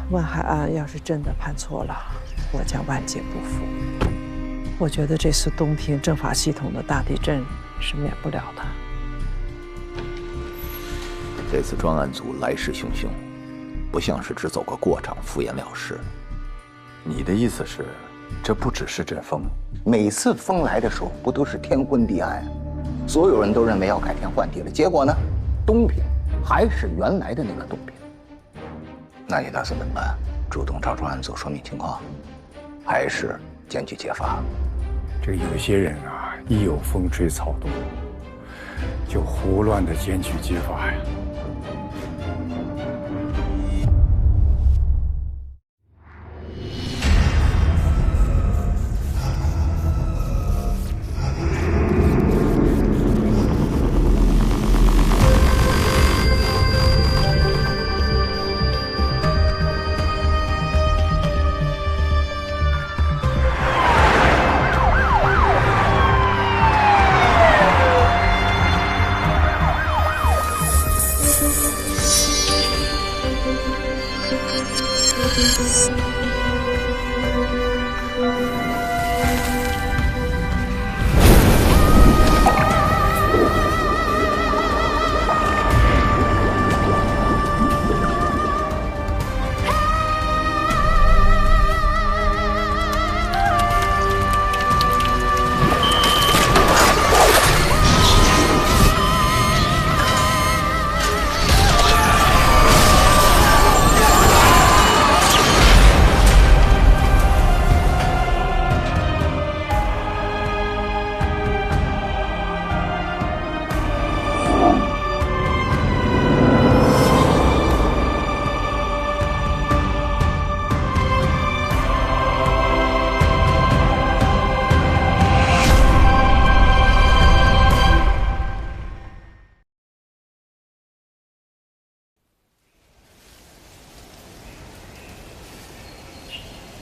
万海案要是真的判错了，我将万劫不复。我觉得这次东平政法系统的大地震是免不了的。这次专案组来势汹汹，不像是只走个过场，敷衍了事。你的意思是，这不只是阵风？每次风来的时候，不都是天昏地暗？所有人都认为要改天换地了，结果呢，东平还是原来的那个东平。那你打算怎么办？主动找专案组说明情况，还是检举揭发？这有些人啊，一有风吹草动，就胡乱的检举揭发呀。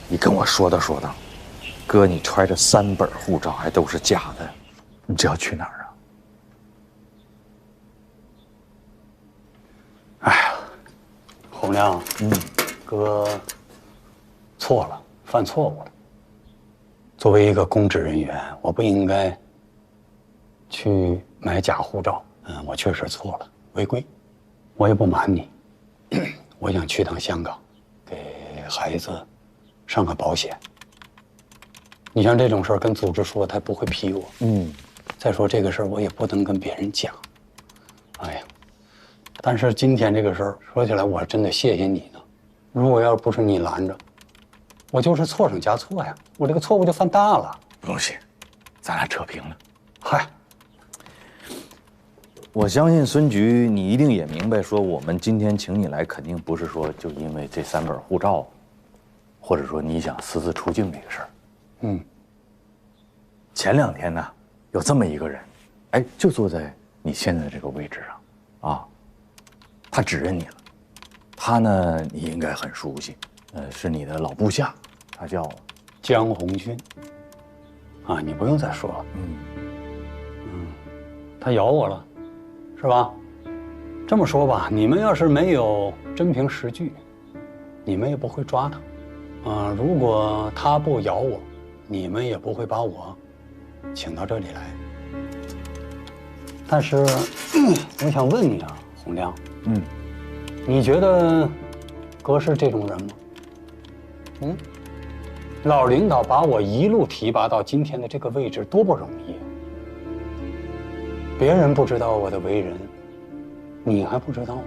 你跟我说道，哥，你揣着3本护照还都是假的，你这要去哪儿啊？哎呀，洪亮，哥错了，犯错误了。作为一个公职人员，我不应该去买假护照。我确实错了，违规。我也不瞒你，我想去趟香港，给孩子上个保险。你像这种事儿跟组织说，他不会批我。再说这个事儿我也不能跟别人讲。哎呀，但是今天这个事儿说起来，我真的谢谢你呢。如果要不是你拦着，我就是错上加错呀，我这个错误就犯大了。不用谢，咱俩扯平了。嗨，我相信孙局，你一定也明白，说我们今天请你来，肯定不是说就因为这3本护照，或者说你想私自出境这个事儿。前2天呢，有这么一个人，哎，就坐在你现在这个位置上，啊，他指认你了。他呢，你应该很熟悉，是你的老部下，他叫江红军。啊，你不用再说了。他咬我了，是吧？这么说吧，你们要是没有真凭实据，你们也不会抓他。如果他不咬我，你们也不会把我请到这里来。但是，我想问你啊，洪亮，你觉得哥是这种人吗？老领导把我一路提拔到今天的这个位置，多不容易。别人不知道我的为人，你还不知道吗？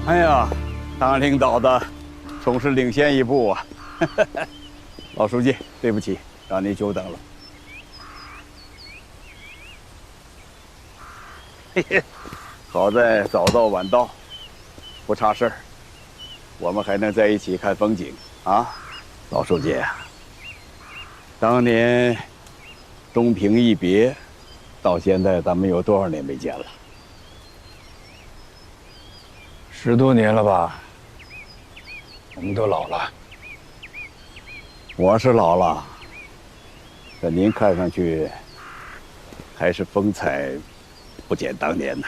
哎呀，当领导的总是领先一步啊！老书记，对不起，让您久等了。嘿嘿，好在早到晚到，不差事儿，我们还能在一起看风景啊！老书记，当年东平一别，到现在咱们有多少年没见了10多年了吧？我们都老了。我是老了，可您看上去还是风采不减当年呢。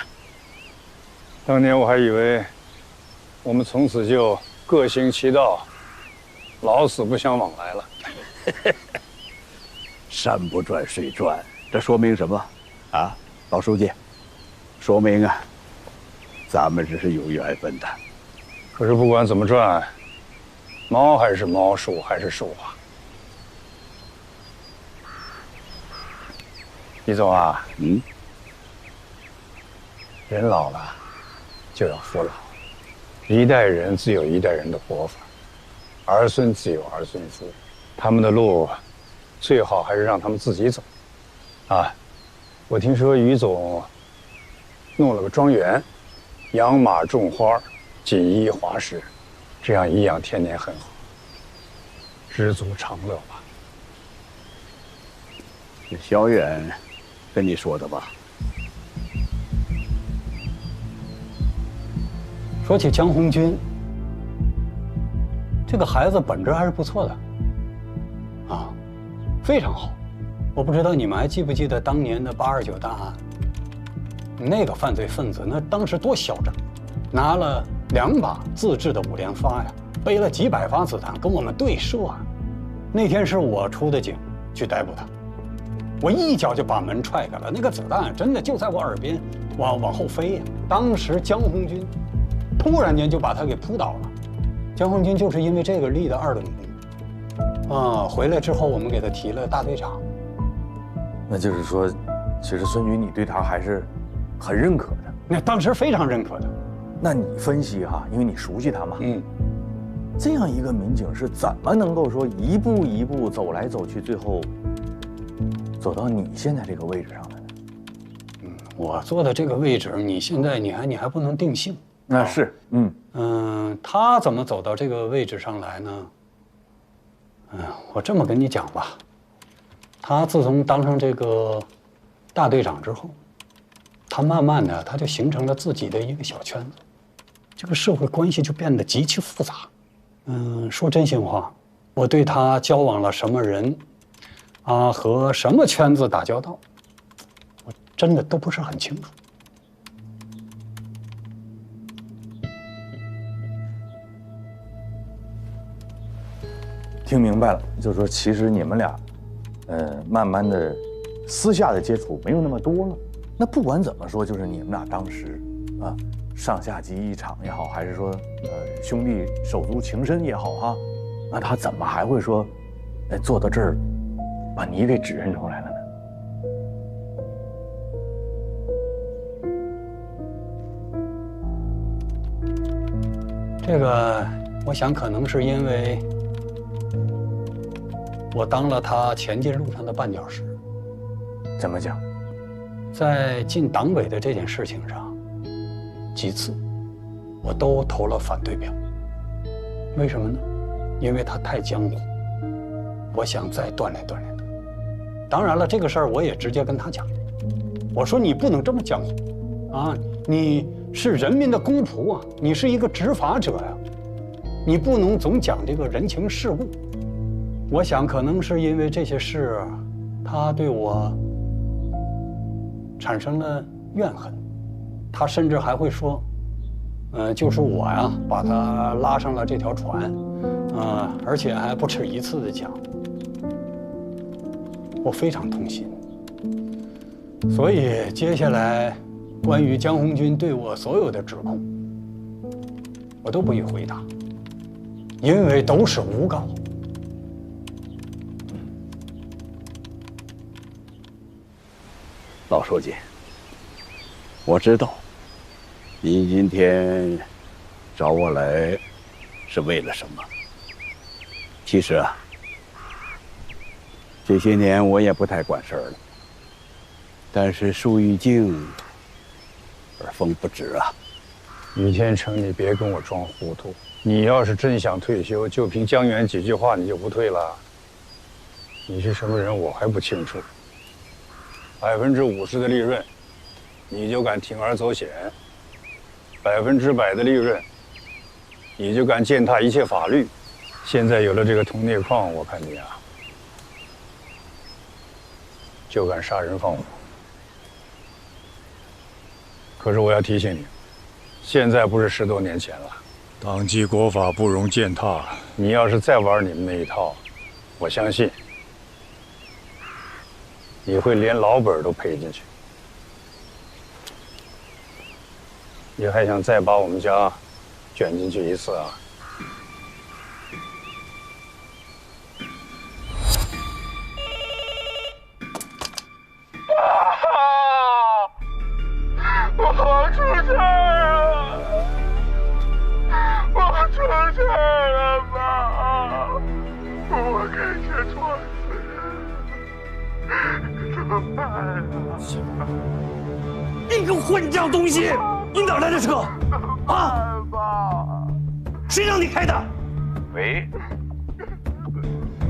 当年我还以为我们从此就各行其道，老死不相往来了。山不转水转，这说明什么？啊，老书记，说明啊，咱们这是有缘分的。可是不管怎么转，猫还是猫，树还是树啊。李总啊，人老了就要服老，一代人自有一代人的活法，儿孙自有儿孙福，他们的路最好还是让他们自己走。啊，我听说于总弄了个庄园，养马种花，锦衣华食，这样颐养天年很好，知足常乐吧。这小远跟你说的吧？说起江红军，这个孩子本质还是不错的，啊，非常好。我不知道你们还记不记得当年的829大案？那个犯罪分子那当时多嚣张，拿了2把自制的5连发呀，背了几百发子弹跟我们对射啊。那天是我出的警去逮捕他，我一脚就把门踹开了，那个子弹真的就在我耳边往后飞呀。当时江红军突然间就把他给扑倒了。江红军就是因为这个立的2等功，啊，回来之后我们给他提了大队长。那就是说，其实孙局你对他还是很认可的。那当时非常认可的。那你分析哈，因为你熟悉他嘛，这样一个民警是怎么能够说一步一步走来走去，最后走到你现在这个位置上的呢？我坐的这个位置，你现在你还不能定性。那是，他怎么走到这个位置上来呢？我这么跟你讲吧，他自从当上这个大队长之后，他慢慢的他就形成了自己的一个小圈子，这个社会关系就变得极其复杂。说真心话，我对他交往了什么人，啊，和什么圈子打交道，我真的都不是很清楚。听明白了，就是说其实你们俩，慢慢的私下的接触没有那么多了。那不管怎么说，就是你们俩当时啊，上下级一场也好，还是说兄弟手足情深也好哈，那他怎么还会说，坐到这儿，把你给指认出来了呢？这个，我想可能是因为我当了他前进路上的绊脚石。怎么讲？在进党委的这件事情上，几次我都投了反对票。为什么呢？因为他太江湖，我想再锻炼锻炼他。当然了，这个事儿我也直接跟他讲，我说你不能这么江湖啊，你是人民的公仆啊，你是一个执法者呀，你不能总讲这个人情世故。我想可能是因为这些事，他对我产生了怨恨，他甚至还会说，就是我呀把他拉上了这条船，而且还不止一次的讲，我非常痛心。所以接下来关于江红军对我所有的指控，我都不予回答，因为都是诬告。老书记，我知道，您今天找我来是为了什么？其实啊，这些年我也不太管事儿了。但是树欲静而风不止啊！于天成，你别跟我装糊涂。你要是真想退休，就凭江源几句话你就不退了？你是什么人我还不清楚。50%的利润，你就敢铤而走险？ 100%的利润，你就敢践踏一切法律？现在有了这个铜镍矿，我看你啊，就敢杀人放火。可是我要提醒你，现在不是10多年前了，党纪国法不容践踏。你要是再玩你们那一套，我相信你会连老本都赔进去。你还想再把我们家卷进去一次啊？我出事了！我出事了，妈！我开车撞死人，怎么办啊？你个混账东西！你哪来的车？啊！谁让你开的？喂，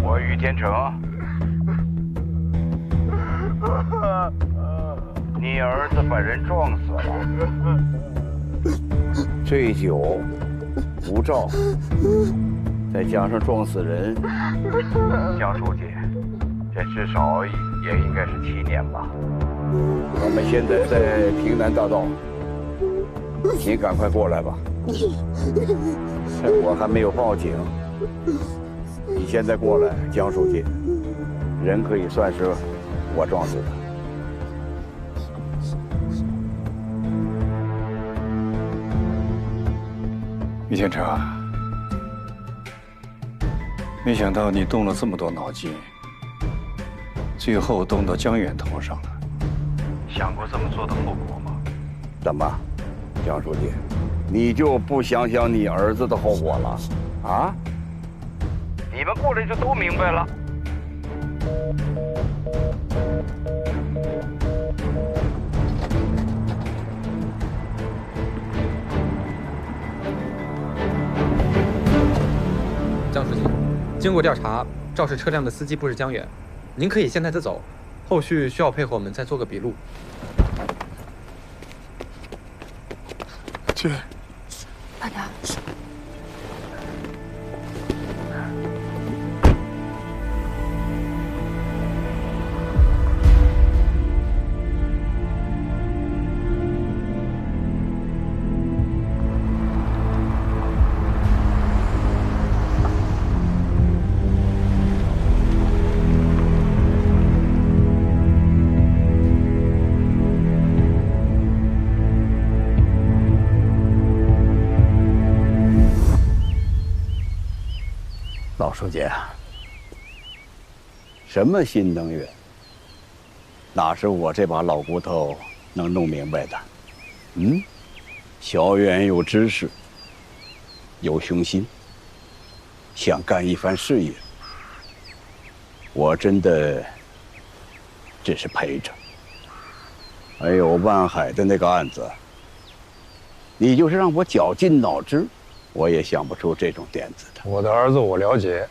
我于天成。你儿子把人撞死了，醉酒、无照，再加上撞死人，江书记，这至少也应该是7年吧。我们现在在平南大道，您赶快过来吧。我还没有报警，你现在过来，江书记，人可以算是我撞死的。于天成，没想到你动了这么多脑筋，最后动到江远头上了。想过这么做的后果吗？怎么，江书记，你就不想想你儿子的后果了？啊？你们过来就都明白了。张书记，经过调查，肇事车辆的司机不是江远，您可以先带他走，后续需要配合我们再做个笔录。去，慢点。老书记，什么新能源，哪是我这把老骨头能弄明白的？小远有知识，有雄心，想干一番事业，我真的只是陪着。还有万海的那个案子，你就是让我绞尽脑汁，我也想不出这种点子的。我的儿子我了解，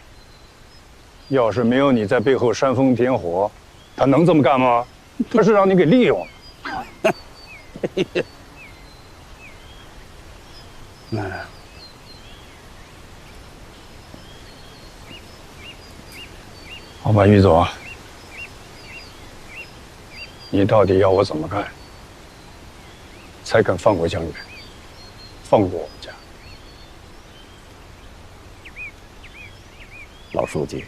要是没有你在背后煽风点火，他能这么干吗？他是让你给利用了。好吧，于总，你到底要我怎么干，才肯放过江远，放过我们家？老书记，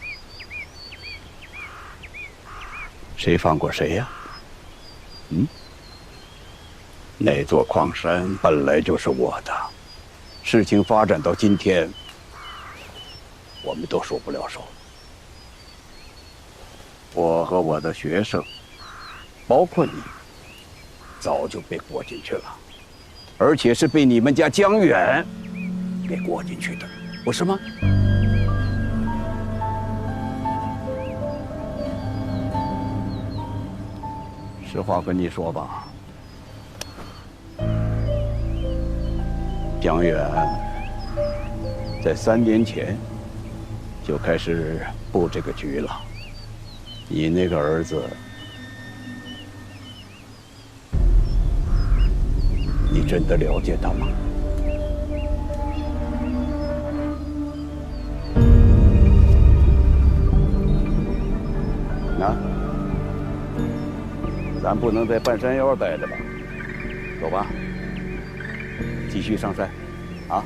谁放过谁呀？那座矿山本来就是我的，事情发展到今天，我们都收不了手。我和我的学生，包括你，早就被裹进去了，而且是被你们家江远给裹进去的，不是吗？实话跟你说吧，江远在3年前就开始布这个局了。你那个儿子，你真的了解他吗？那，咱不能在半山腰待着吧？走吧，继续上山，啊！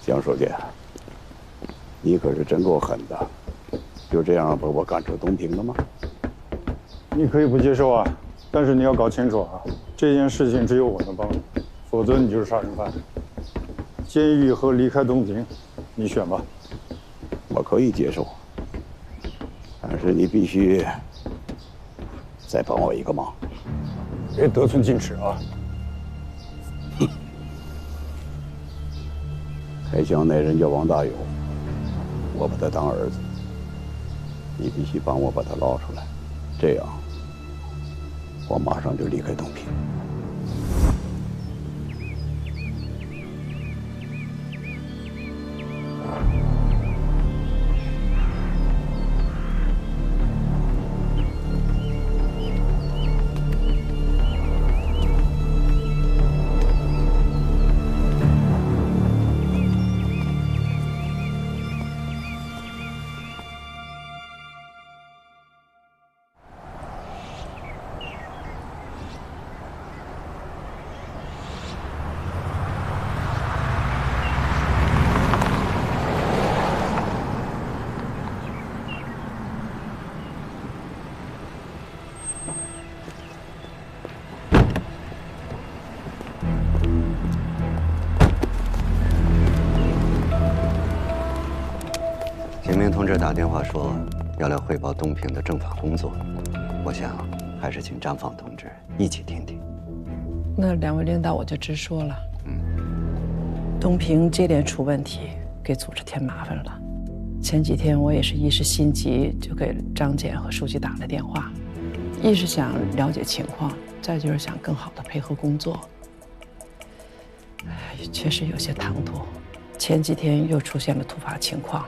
江书记，你可是真够狠的，就这样把我赶出东平了吗？你可以不接受啊，但是你要搞清楚啊，这件事情只有我能帮你，否则你就是杀人犯。监狱和离开东平，你选吧。我可以接受，但是你必须再帮我一个忙。别得寸进尺啊！开枪那人叫王大有，我把他当儿子，你必须帮我把他捞出来，这样我马上就离开东平。简明同志打电话说要来汇报东平的政法工作，我想还是请张放同志一起听听。那两位领导我就直说了，东平接连出问题，给组织添麻烦了。前几天我也是一时心急，就给张检和书记打了电话，一是想了解情况，再就是想更好的配合工作。确实有些唐突，前几天又出现了突发情况。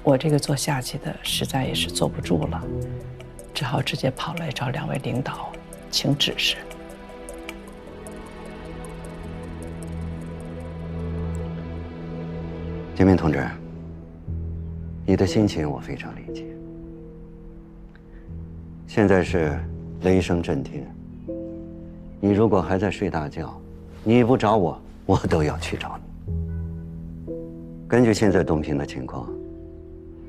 我这个做下级的实在也是坐不住了，只好直接跑来找两位领导请指示。简明同志，你的心情我非常理解。现在是雷声震天，你如果还在睡大觉，你不找我，我都要去找你。根据现在东平的情况，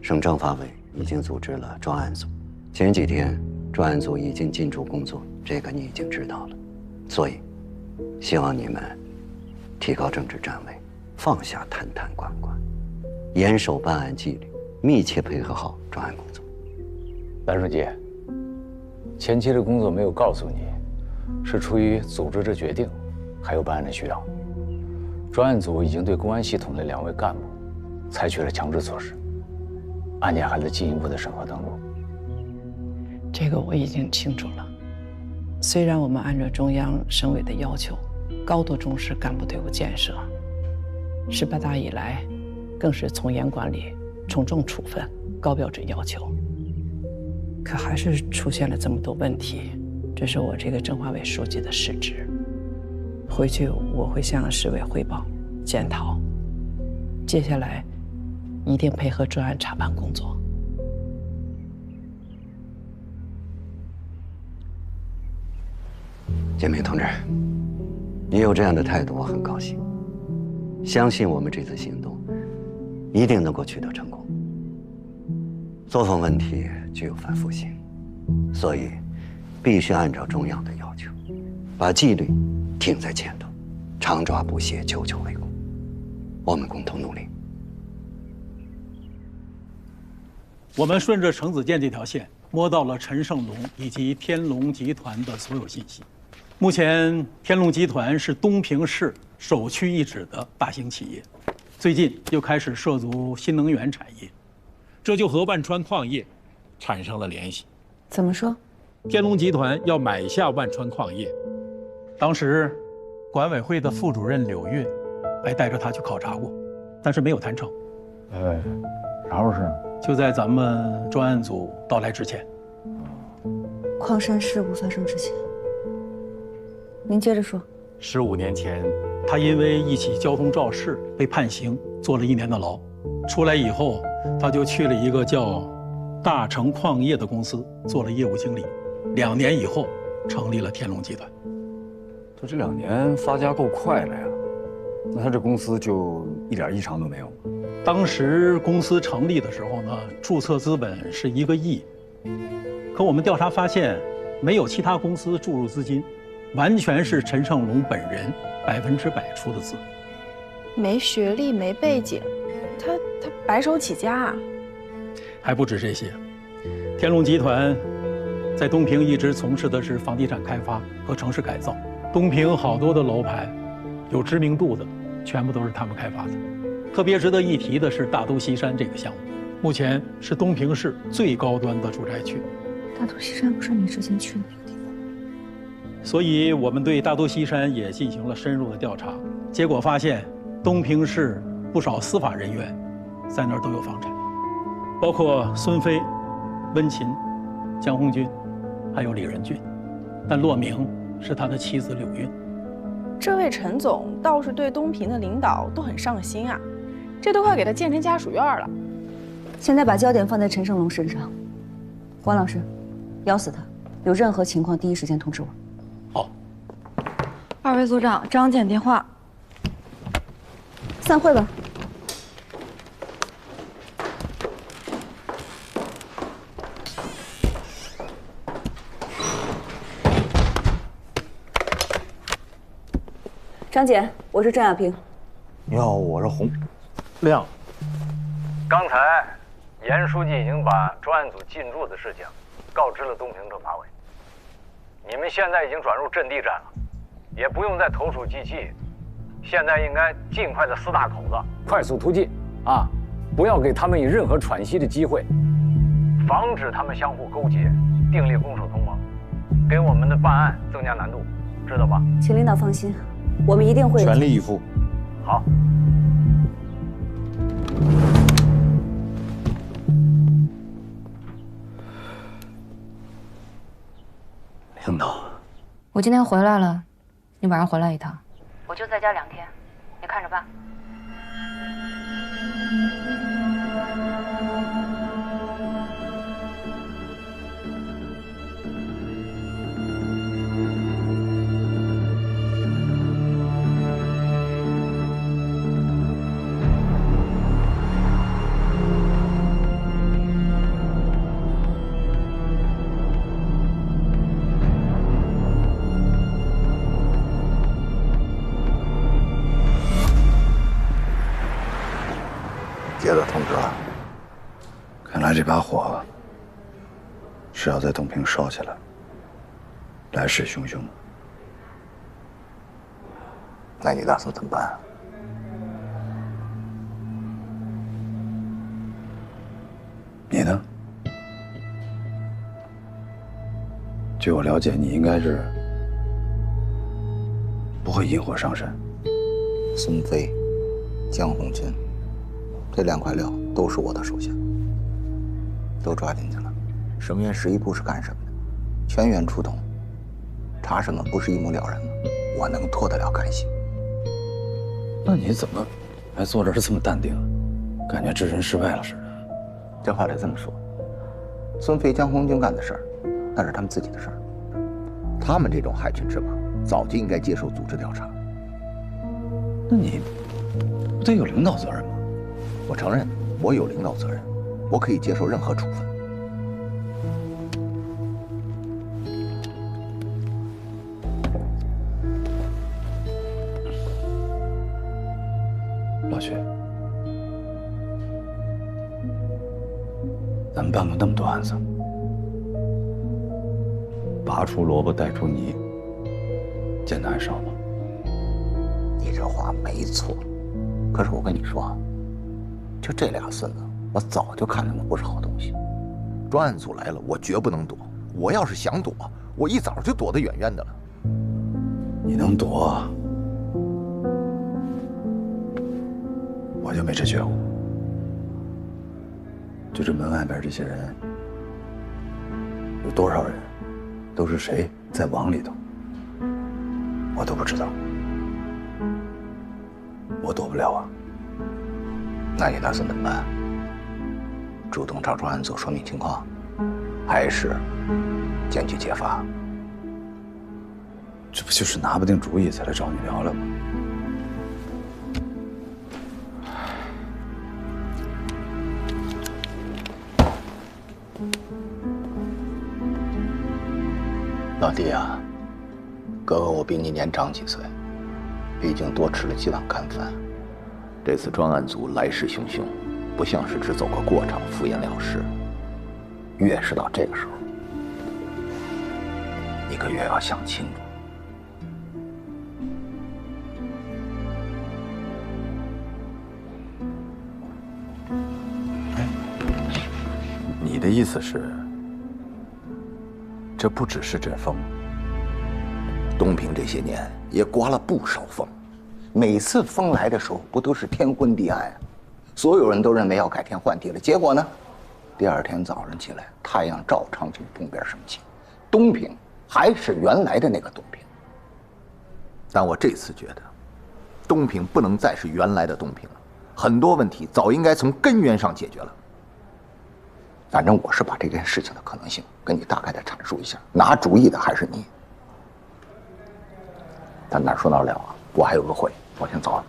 省政法委已经组织了专案组，前几天专案组已经进驻工作，这个你已经知道了。所以，希望你们提高政治站位，放下坛坛罐罐，严守办案纪律，密切配合好专案工作。蓝书记，前期的工作没有告诉你，是出于组织的决定，还有办案的需要。专案组已经对公安系统的2位干部采取了强制措施。案件还在进一步的审核登录。这个我已经清楚了。虽然我们按照中央、省委的要求，高度重视干部队伍建设，18大以来，更是从严管理、从重处分、高标准要求。可还是出现了这么多问题，这是我这个政法委书记的失职。回去我会向市委汇报、检讨。接下来。一定配合专案查办工作。简明同志，你有这样的态度，我很高兴。相信我们这次行动一定能够取得成功。作风问题具有反复性，所以必须按照中央的要求，把纪律挺在前头，常抓不懈，久久为功。我们共同努力。我们顺着程子健这条线摸到了陈胜龙以及天龙集团的所有信息。目前，天龙集团是东平市首屈一指的大型企业，最近又开始涉足新能源产业，这就和万川矿业产生了联系。怎么说？天龙集团要买下万川矿业，当时管委会的副主任柳运还带着他去考察过，但是没有谈成。啥回事？就在咱们专案组到来之前。矿山事故发生之前，您接着说。15年前，他因为一起交通肇事被判刑，坐了1年的牢。出来以后，他就去了一个叫大成矿业的公司做了业务经理。2年以后，成立了天龙集团。他这2年发家够快了呀，那他这公司就一点异常都没有吗？当时公司成立的时候呢，注册资本是1个亿，可我们调查发现，没有其他公司注入资金，完全是陈胜龙本人100%出的资。没学历，没背景，他白手起家啊！还不止这些，天龙集团在东平一直从事的是房地产开发和城市改造。东平好多的楼盘，有知名度的，全部都是他们开发的。特别值得一提的是大都西山这个项目，目前是东平市最高端的住宅区。大都西山不是你之前去的那个地方？所以我们对大都西山也进行了深入的调查，结果发现东平市不少司法人员在那儿都有房产，包括孙飞、温琴、江红军，还有李仁俊，但落名是他的妻子柳运。这位陈总倒是对东平的领导都很上心啊，这都快给他建成家属院了。现在把焦点放在陈胜龙身上，王老师，咬死他，有任何情况第一时间通知我。好。2位组长，张简电话。散会吧。张姐，我是郑亚萍。你好，我是洪亮。刚才严书记已经把专案组进驻的事情告知了东平政法委，你们现在已经转入阵地战了，也不用再投鼠忌器，现在应该尽快的撕大口子，快速突进啊！不要给他们以任何喘息的机会，防止他们相互勾结，订立攻守同盟，给我们的办案增加难度，知道吧？请领导放心，我们一定会全力以赴。好。领导，我今天回来了，你晚上回来一趟。我就在家2天，你看着办。接到通知了，看来这把火是要在东平烧起来，来势汹汹。那你打算怎么办？你呢？据我了解，你应该是不会引火上身。孙飞、江红军。这2块料都是我的手下，都抓进去了。省院11部是干什么的？全员出动，查什么不是一目了然吗？我能脱得了干系？那你怎么还坐这儿这么淡定，感觉置身事外了似的？这话得这么说，孙飞、江红军干的事儿，那是他们自己的事儿。他们这种害群之马，早就应该接受组织调查。那你不得有领导责任吗？我承认，我有领导责任，我可以接受任何处分。老徐，咱们办过那么多案子，拔出萝卜带出泥，简单还少吗？你这话没错，可是我跟你说，就这俩孙子，我早就看他们不是好东西。专案组来了，我绝不能躲。我要是想躲，我一早就躲得远远的了。你能躲，我就没这觉悟。就这门外边这些人，有多少人，都是谁在往里头，我都不知道，我躲不了啊。那你打算怎么办？主动找专案组说明情况，还是检举揭发？这不就是拿不定主意才来找你聊聊吗？老弟啊，哥哥我比你年长几岁，毕竟多吃了几碗干饭。这次专案组来势汹汹，不像是只走个过场，敷衍了事。越是到这个时候，你可越要想清楚。你的意思是，这不只是这风，东平这些年也刮了不少风，每次风来的时候，不都是天昏地暗啊？所有人都认为要改天换地了，结果呢，第二天早上起来，太阳照常从东边升起，东平还是原来的那个东平。但我这次觉得，东平不能再是原来的东平了，很多问题早应该从根源上解决了。反正我是把这件事情的可能性跟你大概的阐述一下，拿主意的还是你。但哪说哪了啊，我还有个会，我先走了。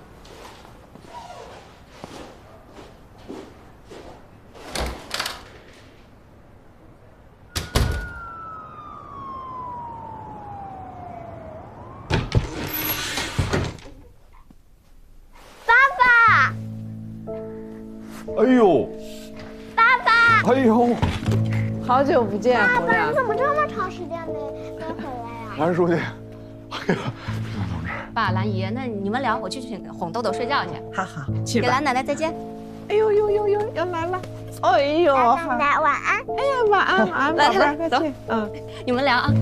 爸爸，哎呦！爸爸，哎呦，好久不见，爸爸，红亮你怎么这么长时间没回来呀？蓝书记，爸，兰姨，那你们俩我去哄豆豆睡觉去。好好，去吧。给兰奶奶再见。哎呦呦呦呦，要来了！哎呦，奶奶晚安。哎呀，晚安晚安，宝贝儿，快去。嗯，你们聊啊。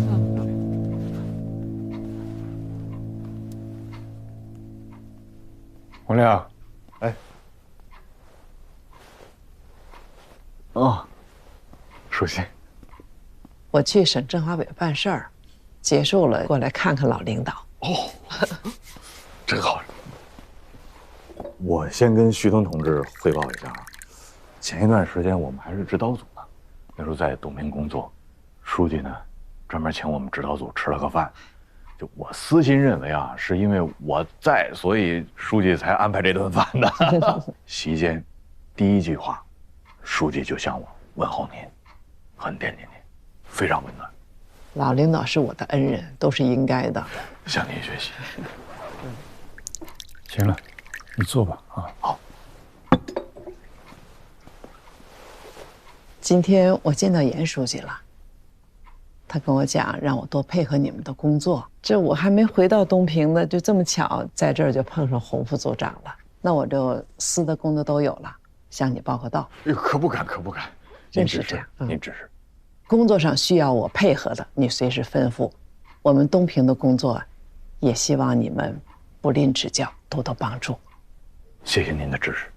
洪亮，哎。哦，书记，我去省政法委办事儿，结束了过来看看老领导。哦，真好。我先跟徐东同志汇报一下啊，前一段时间我们还是指导组呢，那时候在东平工作，书记呢专门请我们指导组吃了个饭。就我私心认为啊，是因为我在，所以书记才安排这顿饭的。席间，第一句话，书记就向我问候您，很惦记您，非常温暖。老领导是我的恩人，都是应该的。向您学习。行了，你坐吧啊。好。今天我见到严书记了，他跟我讲让我多配合你们的工作。这我还没回到东平呢，就这么巧在这儿就碰上洪副组长了。那我这私的公的都有了，向你报个到。哎呦，可不敢，可不敢。真是这样，您指示。工作上需要我配合的，你随时吩咐。我们东平的工作，也希望你们不吝指教，多多帮助。谢谢您的支持。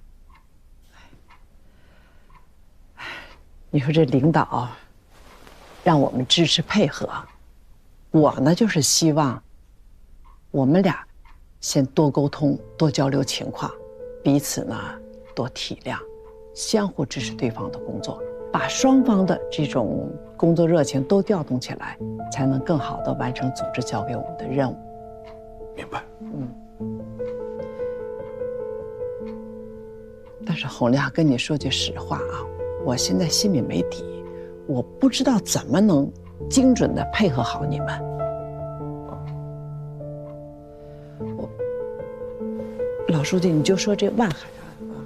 你说这领导让我们支持配合，我呢就是希望我们俩先多沟通，多交流情况，彼此呢多体谅，相互支持对方的工作，把双方的这种工作热情都调动起来，才能更好地完成组织交给我们的任务。明白。但是洪亮，跟你说句实话啊，我现在心里没底，我不知道怎么能精准地配合好你们。老书记，你就说这万海案啊，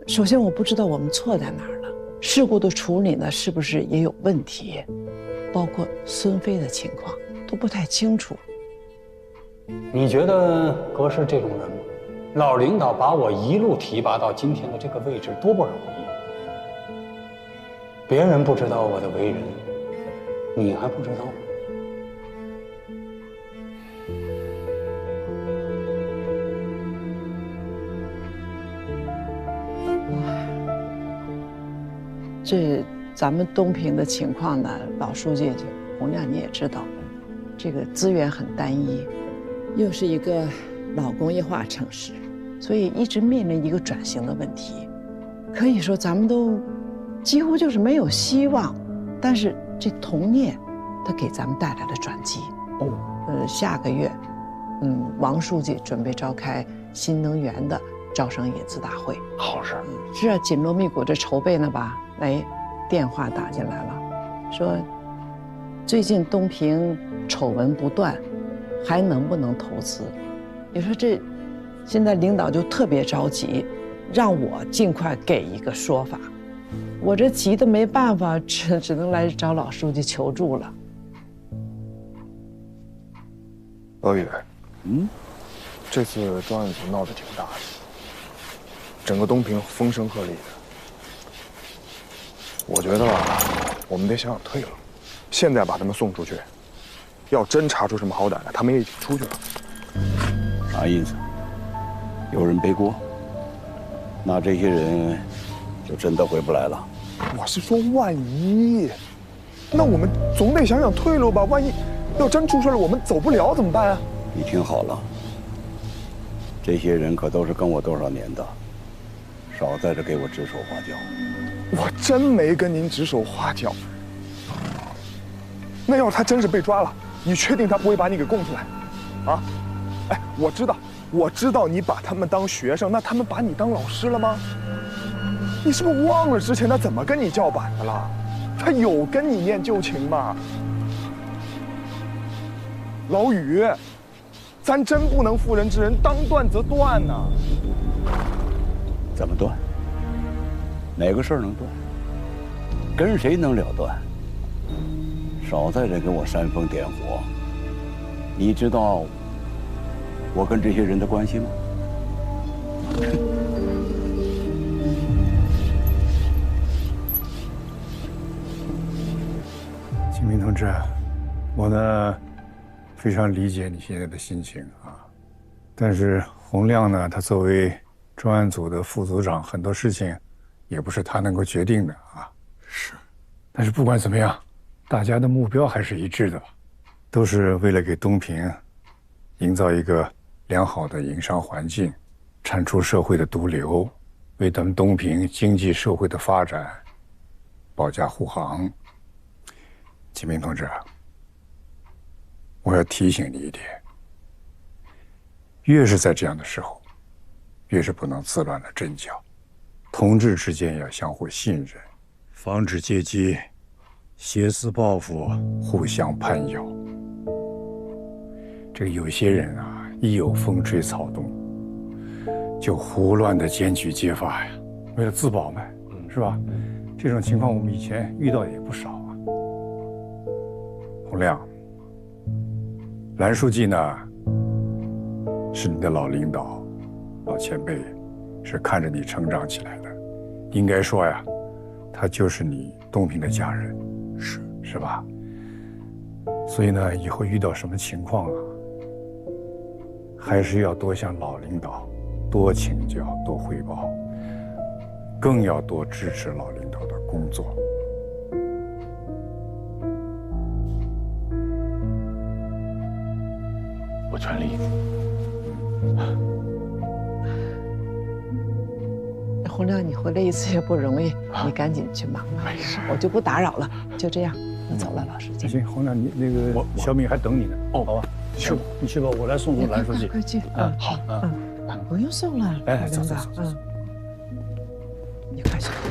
首先我不知道我们错在哪儿了，事故的处理呢是不是也有问题，包括孙飞的情况都不太清楚。你觉得哥是这种人吗？老领导把我一路提拔到今天的这个位置，多不容易。别人不知道我的为人，你还不知道吗？这咱们东平的情况呢，老书记洪亮你也知道，这个资源很单一，又是一个老工业化城市，所以一直面临一个转型的问题。可以说咱们都几乎就是没有希望，但是这同念，它给咱们带来了转机。下个月，王书记准备召开新能源的招商引资大会。好事。是啊，紧锣密鼓这筹备呢吧？哎，电话打进来了，说最近东平丑闻不断，还能不能投资？你说这现在领导就特别着急，让我尽快给一个说法。我这急得没办法，只能来找老书记求助了。老宇，这次专案组闹得挺大的，整个东平风声鹤唳的。我觉得吧，我们得想想退了，现在把他们送出去，要真查出什么好歹来，他们也已经出去了。啥意思？有人背锅？那这些人就真的回不来了？我是说万一，那我们总得想想退路吧。万一要真出事了，我们走不了怎么办啊？你听好了，这些人可都是跟我多少年的，少在这给我指手画脚。我真没跟您指手画脚。那要是他真是被抓了，你确定他不会把你给供出来？啊？哎，我知道你把他们当学生，那他们把你当老师了吗？你是不是忘了之前他怎么跟你叫板的了？他有跟你念旧情吗？老宇，咱真不能妇人之仁，当断则断呐。怎么断？哪个事儿能断？跟谁能了断？少在这给我煽风点火。你知道我跟这些人的关系吗？金明同志，我呢非常理解你现在的心情啊，但是洪亮呢，他作为专案组的副组长，很多事情也不是他能够决定的啊。是，但是不管怎么样，大家的目标还是一致的，都是为了给东平营造一个良好的营商环境，铲除社会的毒瘤，为咱们东平经济社会的发展保驾护航。金明同志，我要提醒你一点，越是在这样的时候，越是不能自乱了阵脚，同志之间要相互信任，防止阶级挟私报复，互相攀咬。这个有些人啊，一有风吹草动，就胡乱的检举揭发呀，为了自保嘛，是吧？这种情况我们以前遇到的也不少啊。洪亮，蓝书记呢，是你的老领导、老前辈，是看着你成长起来的，应该说呀，他就是你东平的家人，是吧？所以呢，以后遇到什么情况啊，还是要多向老领导多请教、多汇报，更要多支持老领导的工作。我全力以赴。洪亮，你回来一次也不容易，你赶紧去忙吧。没事，我就不打扰了，就这样，我走了，老书记。行，洪亮，你那个小敏还等你呢。哦，好吧，去吧，你去吧，我来送蓝书记。快去。好。不用送了。哎，走。你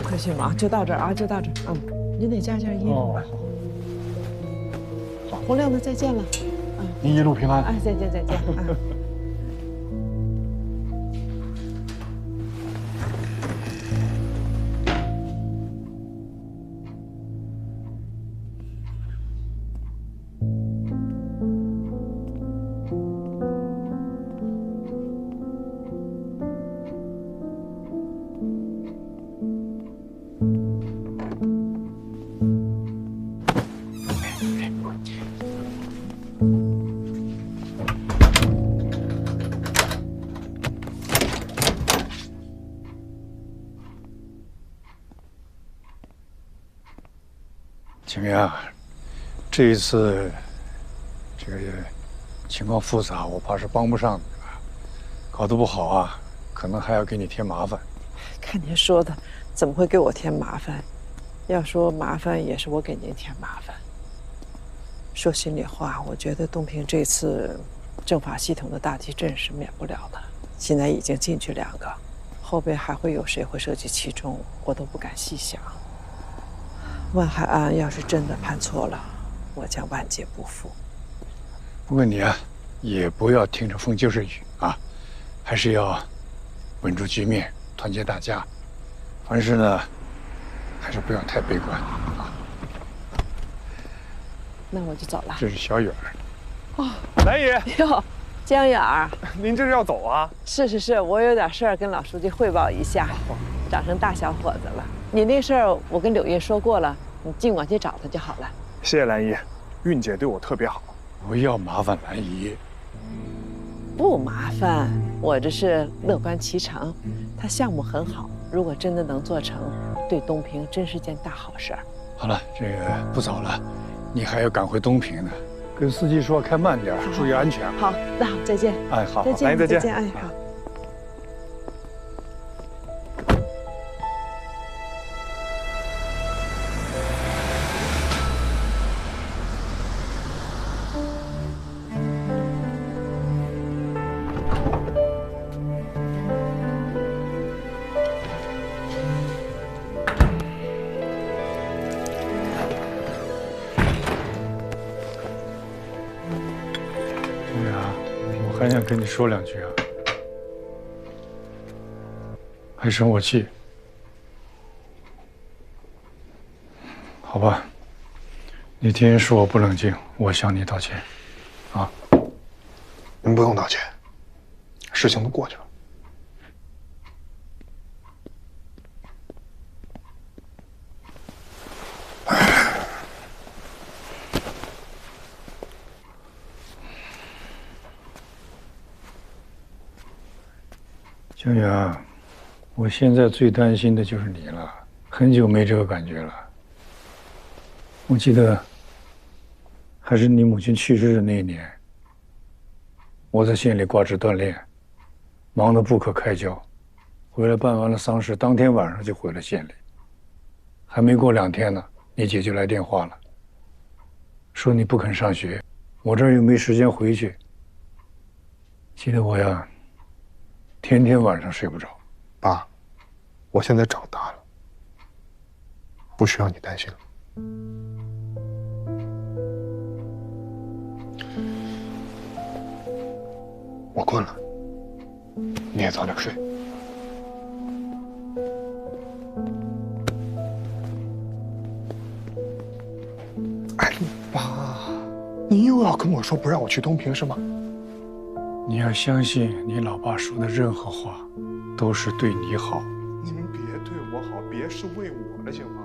快去忙，就到这儿啊，就到这儿。你得加件衣服吧。好。洪亮呢？再见了。您一路平安。哎，再见。景阳，这一次这个情况复杂，我怕是帮不上你了。搞得不好啊，可能还要给你添麻烦。看您说的，怎么会给我添麻烦？要说麻烦，也是我给您添麻烦。说心里话，我觉得东平这次政法系统的大地震是免不了的。现在已经进去2个，后边还会有谁会涉及其中，我都不敢细想。万海安要是真的判错了，我将万劫不复。不过你啊，也不要听着风就是雨啊，还是要稳住局面，团结大家。凡事呢，还是不要太悲观啊。那我就走了。这是小远儿。哦，兰姨。哟，江远儿，您这是要走啊？是，我有点事儿跟老书记汇报一下。长成大小伙子了。你那事儿我跟柳叶说过了，你尽管去找他就好了。谢谢兰姨，韵姐对我特别好。不要麻烦兰姨。不麻烦，我这是乐观其成。他项目很好，如果真的能做成，对东平真是件大好事儿。好了，这个不早了，你还要赶回东平呢。跟司机说开慢点，注意安全。好，那好，再见。哎，好，再见，兰姨再见。哎，好。还想跟你说2句啊，还生我气？好吧，那天是我不冷静，我向你道歉，啊。您不用道歉，事情都过去了。江远，我现在最担心的就是你了，很久没这个感觉了。我记得，还是你母亲去世的那一年，我在县里挂职锻炼，忙得不可开交，回来办完了丧事，当天晚上就回了县里。还没过2天呢，你姐就来电话了，说你不肯上学，我这儿又没时间回去，气得我呀。天天晚上睡不着。爸，我现在长大了，不需要你担心了。我困了，你也早点睡。哎，爸，你又要跟我说不让我去东平是吗？你要相信，你老爸说的任何话，都是对你好。你们别对我好，别是为我了，行吗？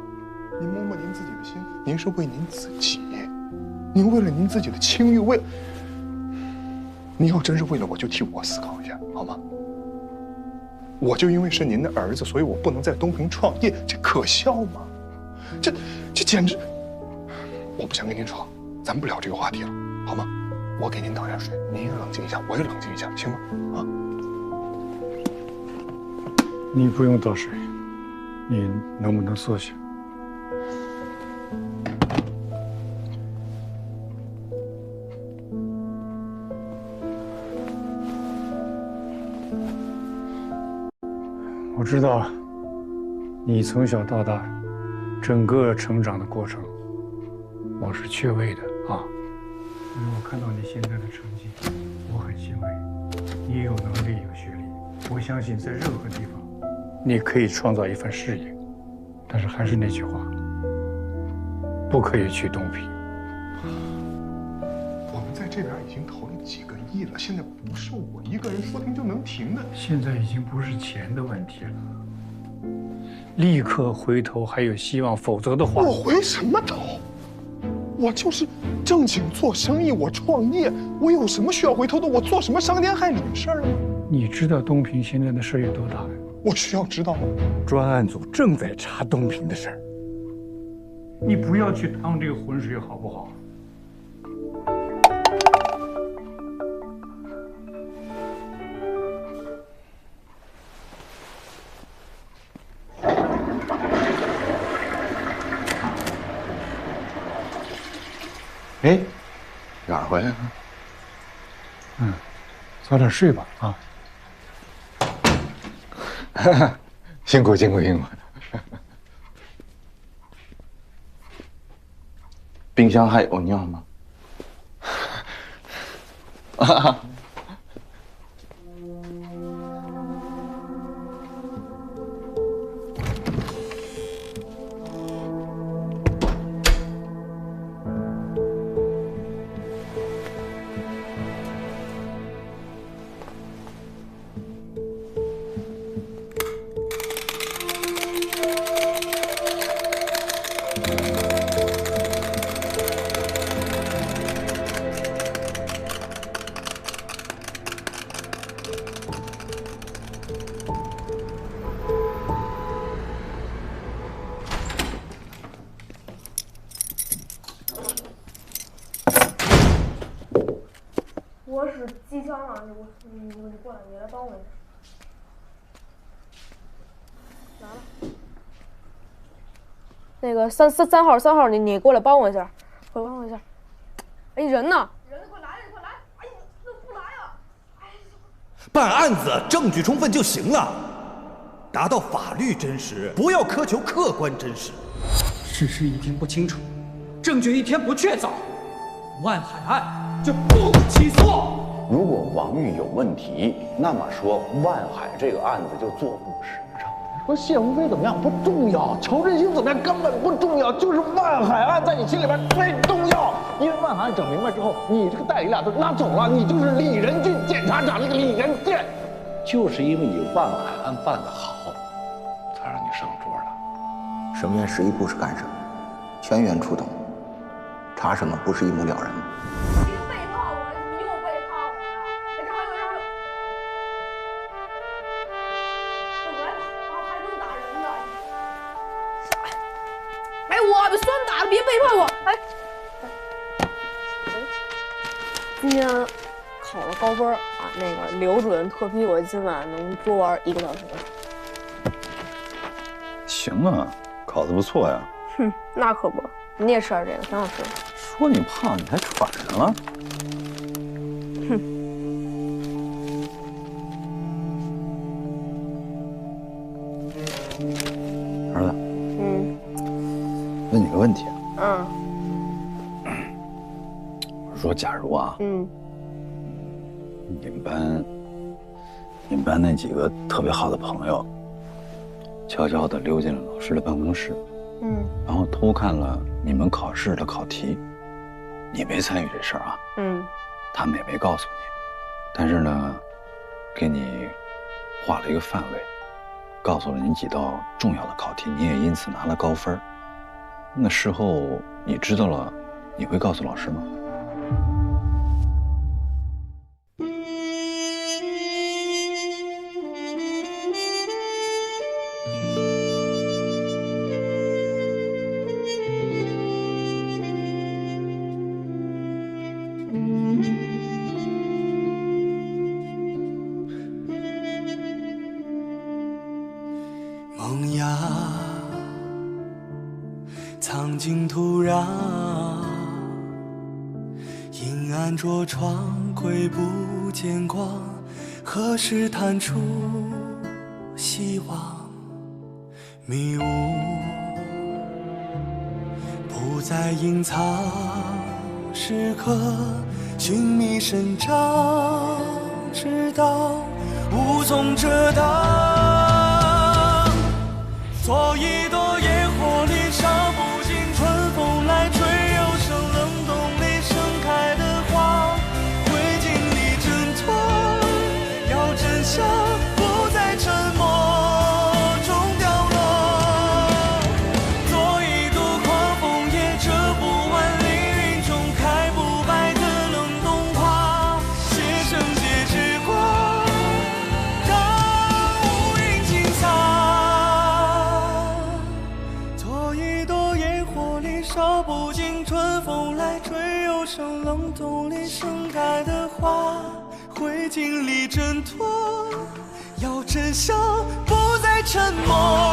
您摸摸您自己的心，您是为您自己，您为了您自己的清誉，您要真是为了我，就替我思考一下，好吗？我就因为是您的儿子，所以我不能在东平创业，这可笑吗？这简直……我不想跟您吵，咱不聊这个话题了，好吗？我给您倒下水，您也冷静一下，我也冷静一下，行吗？啊！你不用倒水，你能不能坐下？我知道，你从小到大，整个成长的过程，我是缺位的啊。因为我看到你现在的成绩，我很欣慰。你也有能力，有学历，我相信在任何地方，你可以创造一番事业。但是还是那句话，不可以去东平。我们在这边已经投了几个亿了，现在不是我一个人说停就能停的。现在已经不是钱的问题了，立刻回头还有希望，否则的话，我回什么头？我就是正经做生意，我创业，我有什么需要回头的？我做什么伤天害理的事儿了吗？你知道东平现在的事儿有多大呀？我需要知道吗？专案组正在查东平的事儿，你不要去趟这个浑水，好不好？哎，哪儿回来了？早点睡吧啊！辛苦辛苦辛苦。冰箱还有尿吗？我是机枪啊，你过来，你来帮我一下。拿了。那个三号，你过来帮我一下，过来帮我一下。哎，人呢？人快来，快来！哎，怎么不来啊？哎，办案子证据充分就行了，达到法律真实，不要苛求客观真实。事实一天不清楚，证据一天不确凿，万海案就不起诉。如果王玉有问题，那么说万海这个案子就做不实诚。说谢鸿飞怎么样不重要，仇振兴怎么样根本不重要，就是万海案在你心里边最重要。因为万海案整明白之后，你这个代理俩都拉走了，你就是李仁俊检察长那个李仁健。就是因为你万海案办得好，才让你上桌的。省院11部是干什么？全员出动，查什么不是一目了然吗？我被酸打了，别背叛我！哎，今天考了高分啊，那个刘主任特批我今晚能多玩1个小时。行啊，考得不错呀。哼，那可不，你也吃点这个，挺好吃的。说你胖，你还喘上了。哼。儿子。问你个问题啊。我说，假如啊，你们班那几个特别好的朋友，悄悄地溜进了老师的办公室，然后偷看了你们考试的考题，你没参与这事儿啊，他们也没告诉你，但是呢，给你画了一个范围，告诉了你几道重要的考题，你也因此拿了高分。那事后你知道了，你会告诉老师吗？萌芽藏进土壤，阴暗着窗，窥不见光，何时探出希望？迷雾不再隐藏，时刻寻觅生长，直到无从遮挡。做一朵野火里烧不尽春风来吹，又生冷冻里盛开的花，灰烬里挣脱，要真相不在沉默中掉落。做一朵狂风也遮不完凌云中开不败的冷冻花，写成结之光，让无春风来吹又生，冷冬里盛开的花会经历挣脱，要真相不再沉默。